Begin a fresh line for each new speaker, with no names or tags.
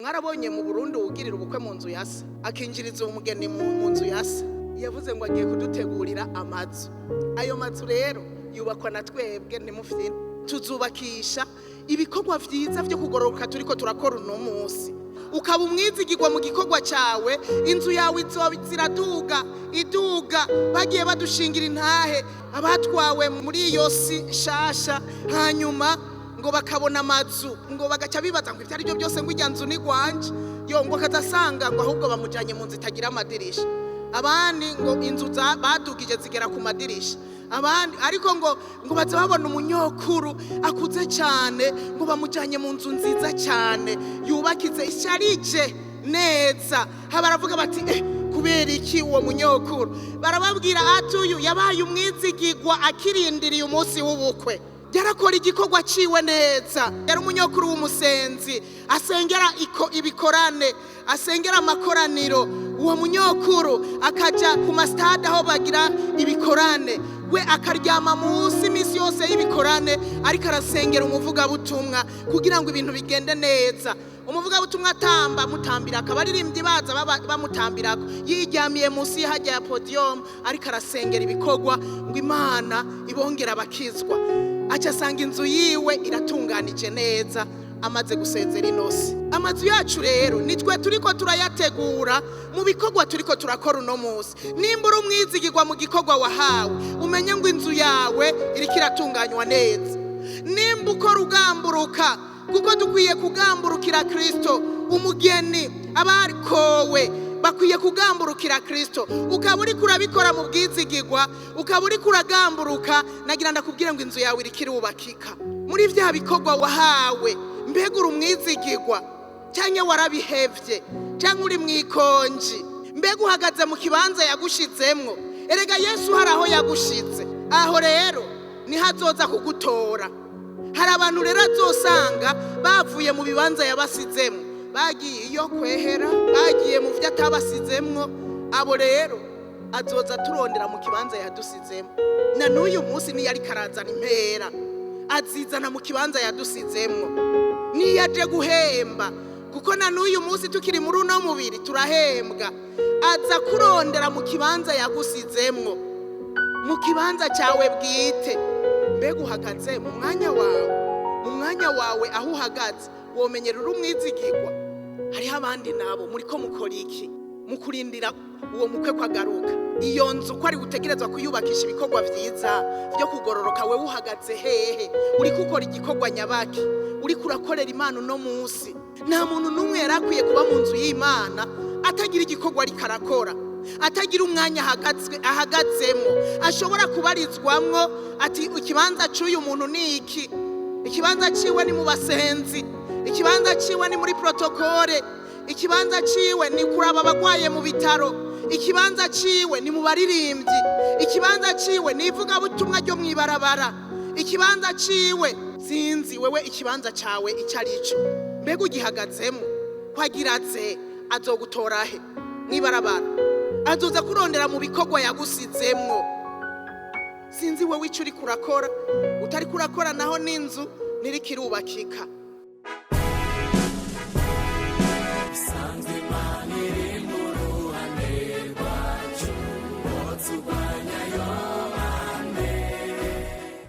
mwarabonye mu Burundi ugirira ubukwe mu nzu yasa akinjiriza umugeni mu nzu yasa yavuze ngo agiye kudutegurira amazu. Ayo mazu rero yubakwa na twebwe ntimufite tuzubakisha ibikorwa vyiza vyo kugororoka turiko turakora uno munsi. Ukaba umwizigirwa mu gikorwa cyawe, inzu yawe ziraduga iduga. Bagiye badushingira intahe abatwawe muri iyo si shasha, hanyuma ngo bakabona amazu, ngo bagaca bibaza ngo ivyari byo byose ngo irya nzu ni gwanje, yo ngo akazasanga ngo ahubwo bamujanye mu nzu itagira amadirisha. Abandi ngo inzu badugije zigera ku madirisha, abandi ariko ngo baza babona umunyokuru akuze cyane ngo bamujanye mu nzu nziza cyane yubakize isharije neza. Baravuga bati kubera iki uwo munyokuru? Barababwira atuyu yabaye umwizigirwa akirindiriye umunsi w'ubukwe, yarakora igikorwa ciwe neza, yari umunyokuru w'umusenzi, asengera ibikorane, asengera amakoraniro. Uwo munyokuru akaja ku mastade aho bagira ibikorane, we akaryama munsi imisi yose y'ibikorane ariko arasengera umuvugabutumwa kugira ngo ibintu bigende neza. Umuvugabutumwa atamba mutambira, akabaririmbyi baza bamutambirako, yiryamiye munsi y'ahajya ya podium ariko arasengera ibikorwa ngo Imana ibongera abakizwa. Aca asanga inzu yiwe iratunganije neza amaze gusezera inosi. Amazu yacu rero nitwe turiko turayategura mu bikorwa turiko turakora uno munsi. Nimba uri umwizigirwa mu gikorwa wahawe, umenye ngo inzu yawe iriko iratunganywa neza. Nimba ukora ugamburuka, kuko dukwiye kugamburukira Kristo, umugeni abarikowe bakwiye kugamburukira Kristo. Ukaba uri kurabikora mu bwizigirwa, ukaba uri kuragamburuka, nagira ndakubwira ngo inzu yawe iriko irubakika. Muri vya bikorwa wahawe, mbega uri umwizigirwa cyangwa warabihevye cyangwa uri mwikonji? Mbega uhagaze mu kibanza yagushizemwo? Erega Yesu hari aho yagushize, aho rero niho azoza kugutora. Hari abantu rero azosanga bavuye mu bibanza yabasizemwo, bagiye iyo kwehera, bagiye mu vyo atabasizemwo. Abo rero azoza turondera mu kibanza yadusizemwo. Na n'uyu munsi niyo ari karazana impera, azizana mu kibanza yadusizemwo. Niyo aje guhemba, kuko na n'uyu munsi tukiri muri uno mubiri turahembwa. Aza kurondera mu kibanza yagusizemwo, mu kibanza cyawe bwite. Mbega uhagaze mu mwanya wawe aho uhagaze womenyera uri umwizigirwa? Hariho abandi nabo muriko mukora iki? Mukurindira uwo mukwe kwagaruka. Iyo nzu ko ari gutegerezwa kuyubakisha ibikorwa vyiza byo kugororoka, wewe uhagaze hehe? Uri gukora igikorwa nyabaki? Uri kurakorera Imana uno munsi? Nta muntu numwe yarakwiye kuba mu nzu y'Imana atagira igikorwa ari karakora, atagira umwanya ahagazemwo ashobora kubarizwamwo. Ati ikibanza cy'uyu muntu ni iki? Ikibanza ciwe ni mu basenzi, ikibanza ciwe ni muri protokole, ikibanza ciwe ni kuraba abagwaye mu bitaro, ikibanza ciwe ni mu baririmbyi, ikibanza ciwe ni ivugabutumwa ryo mwibarabara, ikibanza ciwe sinzi wewe ikibanza cawe icarico. Mbega ugihagazemo kwagiraze azogutora he? Mwibarabara azoza kurondera mu bikorwa yagusizemwo. Sinzi wewe ico uri kurakora, utari kurakora naho n'inzu ntirikirubakika.